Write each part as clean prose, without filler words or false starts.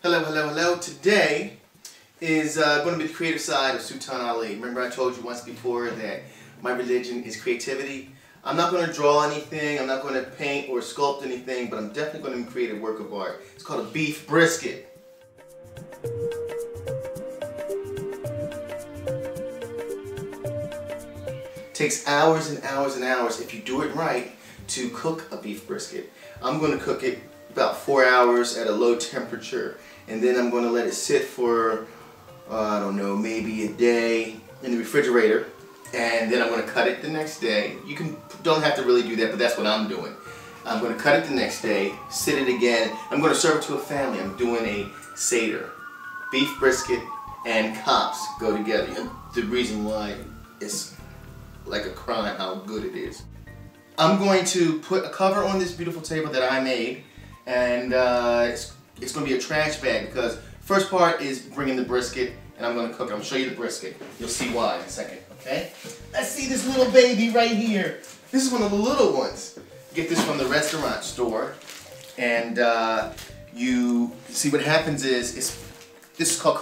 Hello, hello, hello. Today is going to be the creative side of Sultan Ali. Remember I told you once before that my religion is creativity. I'm not going to draw anything, I'm not going to paint or sculpt anything, but I'm definitely going to create a work of art. It's called a beef brisket. It takes hours and hours and hours, if you do it right, to cook a beef brisket. I'm going to cook it about 4 hours at a low temperature, and then I'm going to let it sit for, I don't know, maybe a day in the refrigerator, and then I'm going to cut it the next day. You don't have to really do that, but that's what I'm doing. I'm going to cut it the next day, sit it again. I'm going to serve it to a family. I'm doing a Seder. Beef brisket and cops go together. And the reason why it's like a crime how good it is. I'm going to put a cover on this beautiful table that I made, and it's going to be a trash bag because first part is bringing the brisket, and I'm going to cook it. I'm going to show you the brisket. You'll see why in a second, okay? Let's see this little baby right here. This is one of the little ones. You get this from the restaurant store, and you see what happens is, this is called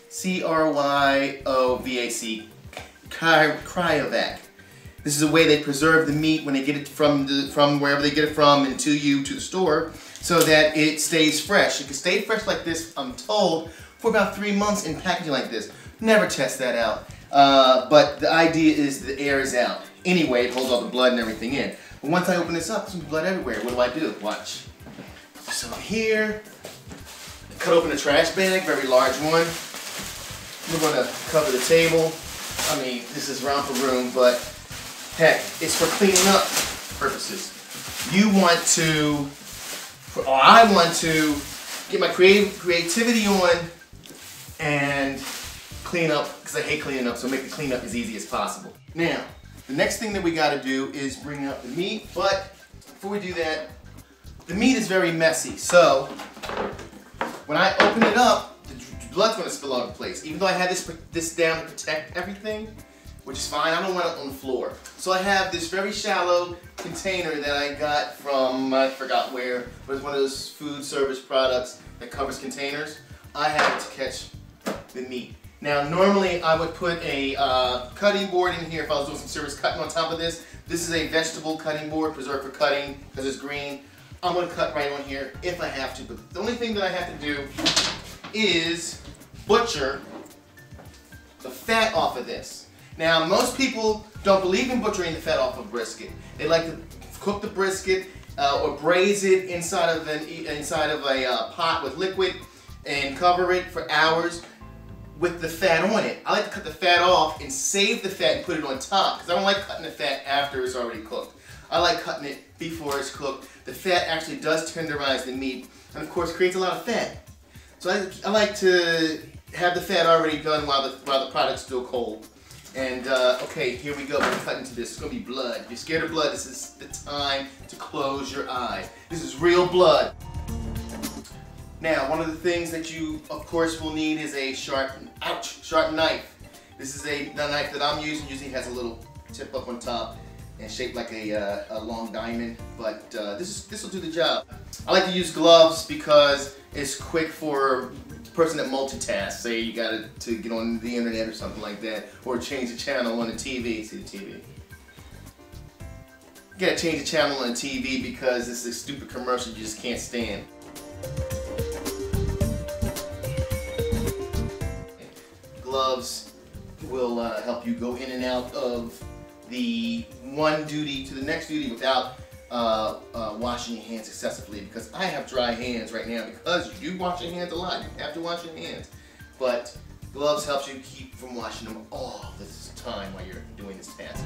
C-R-Y-O-V-A-C, cryovac. This is a way they preserve the meat when they get it from wherever they get it from and to you, to the store, so that it stays fresh. It can stay fresh like this, I'm told, for about 3 months in packaging like this. Never test that out. But the idea is the air is out. Anyway, it holds all the blood and everything in. But once I open this up, there's blood everywhere. What do? Watch. So here, cut open a trash bag, very large one. We're going to cover the table. I mean, this is round for room, but heck, it's for cleaning up purposes. I want to get my creativity on and clean up, because I hate cleaning up, so make the cleanup as easy as possible. Now, the next thing that we got to do is bring out the meat, but before we do that, the meat is very messy, so when I open it up, the blood's going to spill all over the place. Even though I had this down to protect everything, which is fine, I don't want it on the floor. So I have this very shallow container that I got from, I forgot where, but it's one of those food service products that covers containers. I have it to catch the meat. Now normally I would put a cutting board in here if I was doing some serious cutting on top of this. This is a vegetable cutting board, preserved for cutting because it's green. I'm going to cut right on here if I have to, but the only thing that I have to do is butcher the fat off of this. Now, most people don't believe in butchering the fat off of brisket. They like to cook the brisket or braise it inside of a pot with liquid and cover it for hours with the fat on it. I like to cut the fat off and save the fat and put it on top because I don't like cutting the fat after it's already cooked. I like cutting it before it's cooked. The fat actually does tenderize the meat and of course creates a lot of fat. So I like to have the fat already done while the product's still cold. And okay, here we go. We're cutting into this. It's gonna be blood. If you're scared of blood, this is the time to close your eye. This is real blood. Now, one of the things that you, of course, will need is a sharp knife. This is the knife that I'm using. Usually has a little tip up on top and shaped like a long diamond, but this will do the job. I like to use gloves because it's quick for person that multitasks. Say you got to get on the internet or something like that, or change the channel on the TV. See the TV? You gotta change the channel on the TV because it's a stupid commercial you just can't stand. Gloves will help you go in and out of the one duty to the next duty without washing your hands excessively, because I have dry hands right now because you do wash your hands a lot. You have to wash your hands. But gloves helps you keep from washing them all this time while you're doing this task.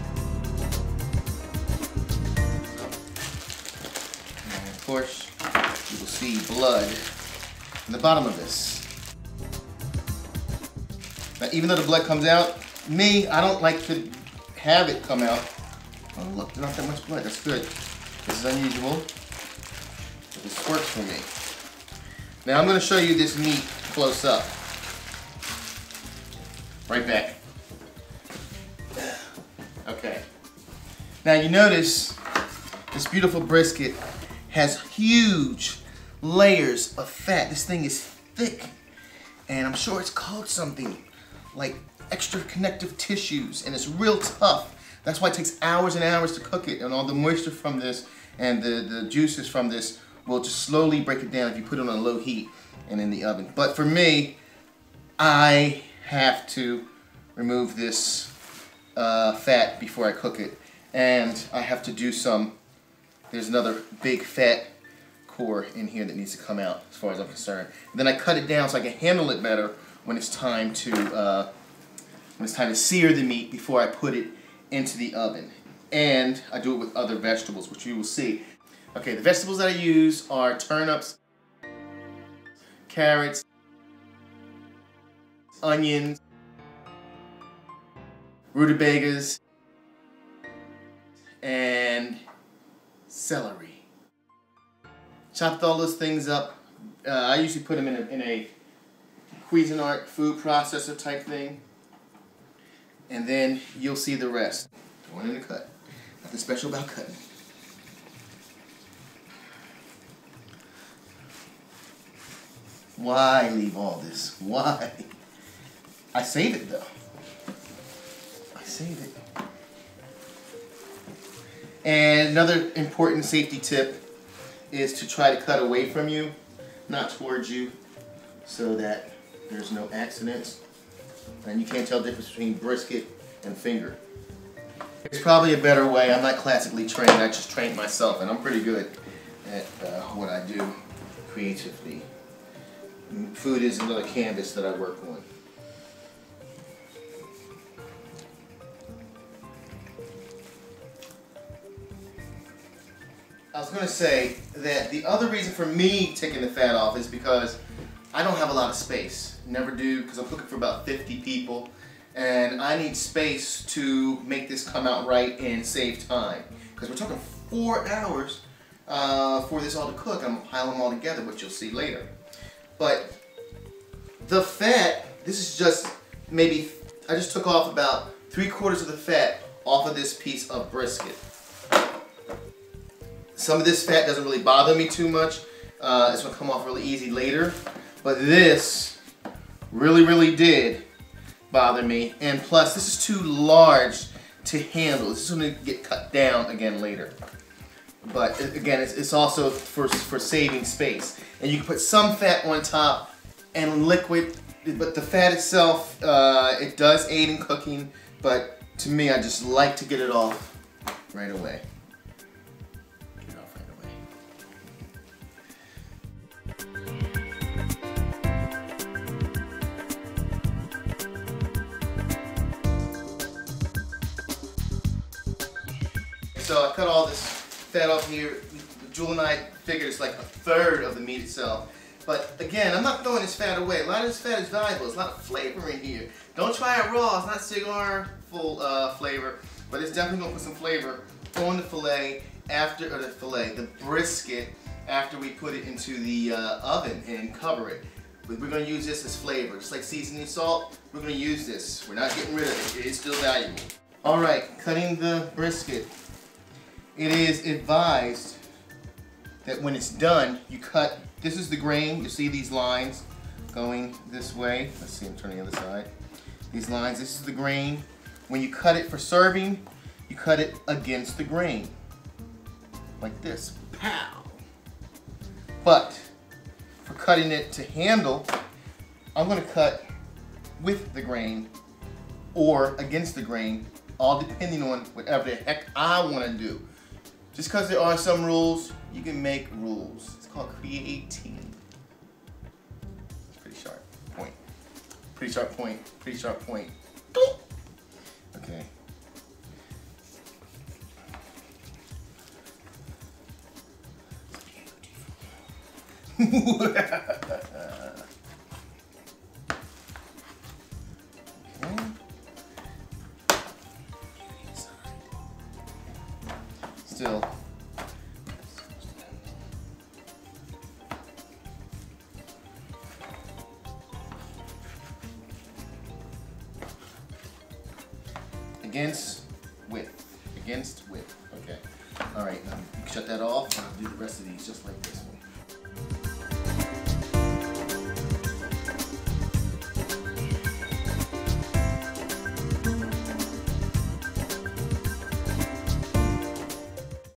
And of course, you will see blood in the bottom of this. Now, even though the blood comes out, I don't like to have it come out. Oh look, there's not that much blood. That's good. This is unusual. This works for me. Now I'm going to show you this meat close up. Right back. Okay. Now you notice this beautiful brisket has huge layers of fat. This thing is thick, and I'm sure it's called something like extra connective tissues, and it's real tough. That's why it takes hours and hours to cook it, and all the moisture from this and the juices from this will just slowly break it down if you put it on low heat and in the oven. But for me, I have to remove this fat before I cook it, and I have to do there's another big fat core in here that needs to come out as far as I'm concerned. And then I cut it down so I can handle it better when it's time to sear the meat before I put it into the oven. And I do it with other vegetables, which you will see. Okay, the vegetables that I use are turnips, carrots, onions, rutabagas, and celery. Chopped all those things up. I usually put them in a Cuisinart food processor type thing, and then you'll see the rest. Going in the cut. Nothing special about cutting. Why leave all this? Why? I save it though. I save it. And another important safety tip is to try to cut away from you, not towards you, so that there's no accidents. And you can't tell the difference between brisket and finger. There's probably a better way. I'm not classically trained. I just trained myself, and I'm pretty good at what I do creatively. Food is another canvas that I work on. I was going to say that the other reason for me taking the fat off is because I don't have a lot of space. Never do, because I'm cooking for about 50 people. And I need space to make this come out right and save time. Because we're talking 4 hours for this all to cook. I'm going to pile them all together, which you'll see later. But the fat, this is just maybe, I just took off about 3/4 of the fat off of this piece of brisket. Some of this fat doesn't really bother me too much. It's going to come off really easy later. But this really did bother me. And plus, this is too large to handle. This is going to get cut down again later. But again, it's also for saving space. And you can put some fat on top and liquid, but the fat itself, it does aid in cooking. But to me, I just like to get it off right away. So I cut all this fat off here. Jewel and I figured it's like 1/3 of the meat itself. But again, I'm not throwing this fat away. A lot of this fat is valuable. There's a lot of flavor in here. Don't try it raw. It's not cigar full flavor, but it's definitely gonna put some flavor on the filet after, or the brisket after we put it into the oven and cover it. But we're gonna use this as flavor. Just like seasoning salt, we're gonna use this. We're not getting rid of it. It is still valuable. All right, cutting the brisket. It is advised that when it's done, you cut, this is the grain, you see these lines going this way. Let's see, I'm turning the other side. These lines, this is the grain. When you cut it for serving, you cut it against the grain. Like this, pow. But for cutting it to handle, I'm gonna cut with the grain or against the grain, all depending on whatever the heck I wanna do. Just because there are some rules, you can make rules. It's called creating. Pretty sharp point. Pretty sharp point. Pretty sharp point. Okay. Still. Against width. Against width. Okay. Alright, now you can shut that off. I'll do the rest of these just like this one.